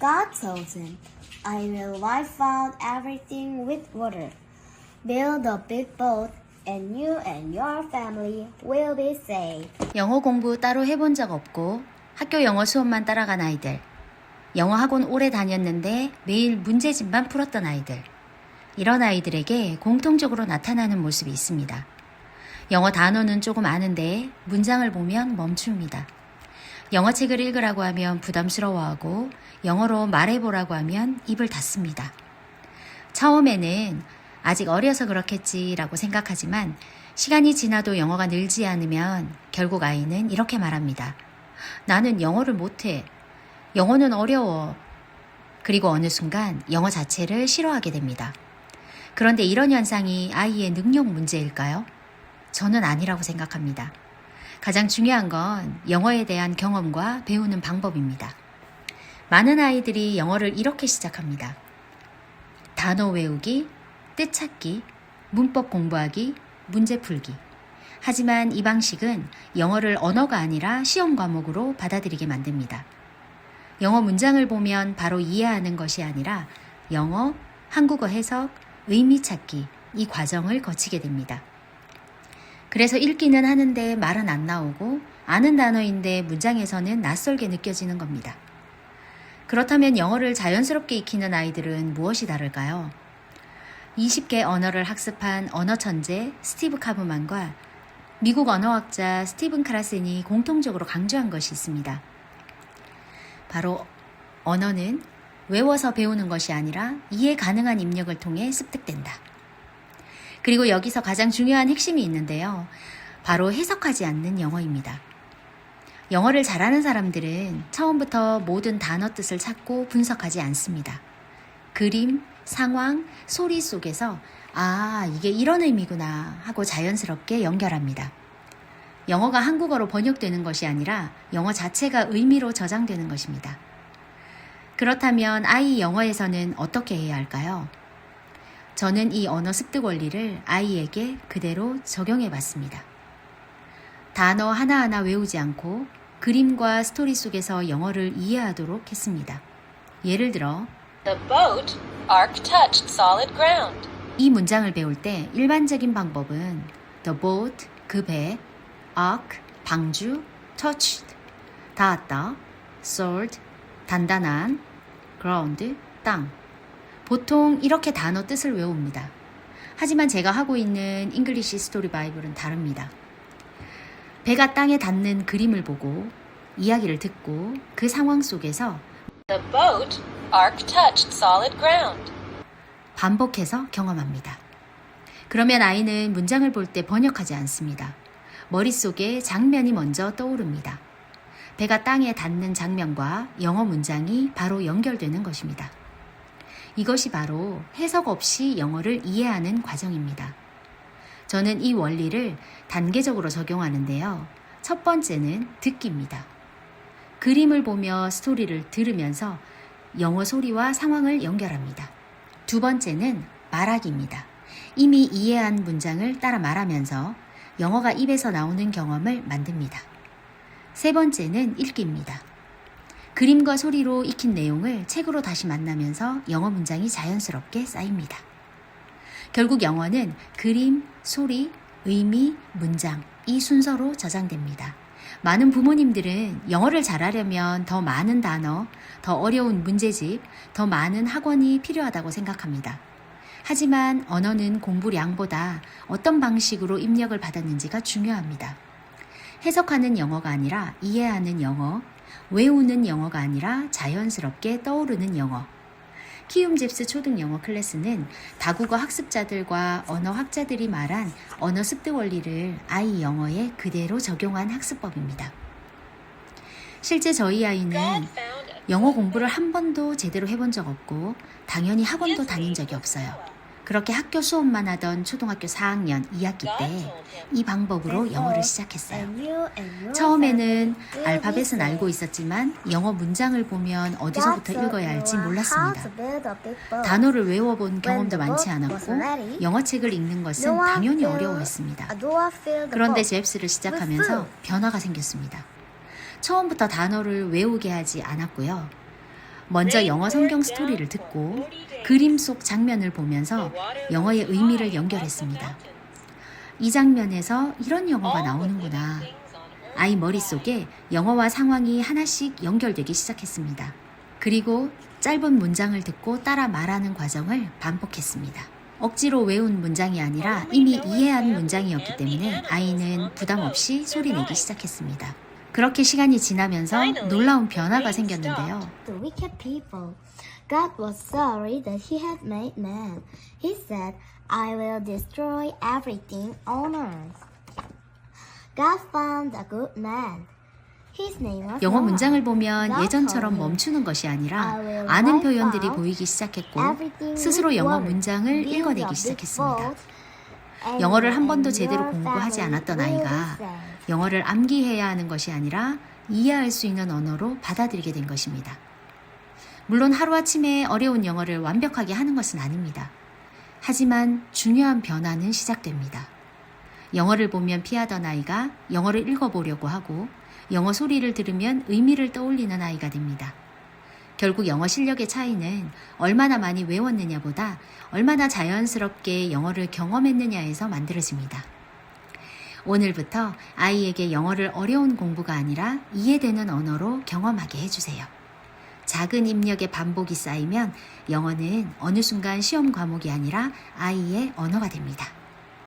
God told him, I will wipe out everything with water. Build a big boat, and you and your family will be saved. 영어 공부 따로 해본 적 없고 학교 영어 수업만 따라간 아이들. 영어 학원 오래 다녔는데 매일 문제집만 풀었던 아이들. 이런 아이들에게 공통적으로 나타나는 모습이 있습니다. 영어 단어는 조금 아는데 문장을 보면 멈춥니다. 영어 책을 읽으라고 하면 부담스러워하고 영어로 말해보라고 하면 입을 닫습니다. 처음에는 아직 어려서 그렇겠지라고 생각하지만 시간이 지나도 영어가 늘지 않으면 결국 아이는 이렇게 말합니다. 나는 영어를 못해. 영어는 어려워. 그리고 어느 순간 영어 자체를 싫어하게 됩니다. 그런데 이런 현상이 아이의 능력 문제일까요? 저는 아니라고 생각합니다. 가장 중요한 건 영어에 대한 경험과 배우는 방법입니다. 많은 아이들이 영어를 이렇게 시작합니다. 단어 외우기, 뜻 찾기, 문법 공부하기, 문제 풀기. 하지만 이 방식은 영어를 언어가 아니라 시험 과목으로 받아들이게 만듭니다. 영어 문장을 보면 바로 이해하는 것이 아니라 영어, 한국어 해석, 의미 찾기, 이 과정을 거치게 됩니다. 그래서 읽기는 하는데 말은 안 나오고 아는 단어인데 문장에서는 낯설게 느껴지는 겁니다. 그렇다면 영어를 자연스럽게 익히는 아이들은 무엇이 다를까요? 20개 언어를 학습한 언어 천재 스티브 카브만과 미국 언어학자 스티븐 카라센이 공통적으로 강조한 것이 있습니다. 바로 언어는 외워서 배우는 것이 아니라 이해 가능한 입력을 통해 습득된다. 그리고 여기서 가장 중요한 핵심이 있는데요. 바로 해석하지 않는 영어입니다. 영어를 잘하는 사람들은 처음부터 모든 단어 뜻을 찾고 분석하지 않습니다. 그림, 상황, 소리 속에서 이게 이런 의미구나 하고 자연스럽게 연결합니다. 영어가 한국어로 번역되는 것이 아니라 영어 자체가 의미로 저장되는 것입니다. 그렇다면 아이 영어에서는 어떻게 해야 할까요? 저는 이 언어 습득 원리를 아이에게 그대로 적용해 봤습니다. 단어 하나하나 외우지 않고 그림과 스토리 속에서 영어를 이해하도록 했습니다. 예를 들어 The boat arc touched solid ground. 이 문장을 배울 때 일반적인 방법은 The boat, 그 배, arc, 방주, touched, 닿았다, solid, 단단한, ground, 땅. 보통 이렇게 단어 뜻을 외웁니다. 하지만 제가 하고 있는 잉글리시 스토리 바이블은 다릅니다. 배가 땅에 닿는 그림을 보고 이야기를 듣고 그 상황 속에서 The boat arc touched solid ground. 반복해서 경험합니다. 그러면 아이는 문장을 볼 때 번역하지 않습니다. 머릿속에 장면이 먼저 떠오릅니다. 배가 땅에 닿는 장면과 영어 문장이 바로 연결되는 것입니다. 이것이 바로 해석 없이 영어를 이해하는 과정입니다. 저는 이 원리를 단계적으로 적용하는데요. 첫 번째는 듣기입니다. 그림을 보며 스토리를 들으면서 영어 소리와 상황을 연결합니다. 두 번째는 말하기입니다. 이미 이해한 문장을 따라 말하면서 영어가 입에서 나오는 경험을 만듭니다. 세 번째는 읽기입니다. 그림과 소리로 익힌 내용을 책으로 다시 만나면서 영어 문장이 자연스럽게 쌓입니다. 결국 영어는 그림, 소리, 의미, 문장 이 순서로 저장됩니다. 많은 부모님들은 영어를 잘하려면 더 많은 단어, 더 어려운 문제집, 더 많은 학원이 필요하다고 생각합니다. 하지만 언어는 공부량보다 어떤 방식으로 입력을 받았는지가 중요합니다. 해석하는 영어가 아니라 이해하는 영어, 외우는 영어가 아니라 자연스럽게 떠오르는 영어. 키움집스 초등영어 클래스는 다국어 학습자들과 언어학자들이 말한 언어 습득 원리를 아이 영어에 그대로 적용한 학습법입니다. 실제 저희 아이는 영어 공부를 한 번도 제대로 해본 적 없고 당연히 학원도 다닌 적이 없어요. 그렇게 학교 수업만 하던 초등학교 4학년 2학기 때 이 방법으로 영어를 시작했어요. 처음에는 알파벳은 알고 있었지만 영어 문장을 보면 어디서부터 읽어야 할지 몰랐습니다. 단어를 외워본 경험도 많지 않았고 영어책을 읽는 것은 당연히 어려워했습니다. 그런데 잽스를 시작하면서 변화가 생겼습니다. 처음부터 단어를 외우게 하지 않았고요. 먼저 영어 성경 스토리를 듣고 그림 속 장면을 보면서 영어의 의미를 연결했습니다. 이 장면에서 이런 영어가 나오는구나. 아이 머릿속에 영어와 상황이 하나씩 연결되기 시작했습니다. 그리고 짧은 문장을 듣고 따라 말하는 과정을 반복했습니다. 억지로 외운 문장이 아니라 이미 이해한 문장이었기 때문에 아이는 부담 없이 소리내기 시작했습니다. 그렇게 시간이 지나면서 놀라운 변화가 생겼는데요. The wicked people. God was sorry that he had made man. He said, I will destroy everything on earth. God found a good man. His name was 영어 Noah. 문장을 보면 God 예전처럼 told him, 멈추는 것이 아니라 I will 아는 wipe 표현들이 out 보이기 시작했고 everything 스스로 with 영어 water. 문장을 Build a 읽어내기 big 시작했습니다. boat, and 영어를 한 you 번도 and 제대로 your 공부하지 family 않았던 will be 아이가 saved. 영어를 암기해야 하는 것이 아니라 이해할 수 있는 언어로 받아들이게 된 것입니다. 물론 하루아침에 어려운 영어를 완벽하게 하는 것은 아닙니다. 하지만 중요한 변화는 시작됩니다. 영어를 보면 피하던 아이가 영어를 읽어보려고 하고 영어 소리를 들으면 의미를 떠올리는 아이가 됩니다. 결국 영어 실력의 차이는 얼마나 많이 외웠느냐보다 얼마나 자연스럽게 영어를 경험했느냐에서 만들어집니다. 오늘부터 아이에게 영어를 어려운 공부가 아니라 이해되는 언어로 경험하게 해주세요. 작은 입력의 반복이 쌓이면 영어는 어느 순간 시험 과목이 아니라 아이의 언어가 됩니다.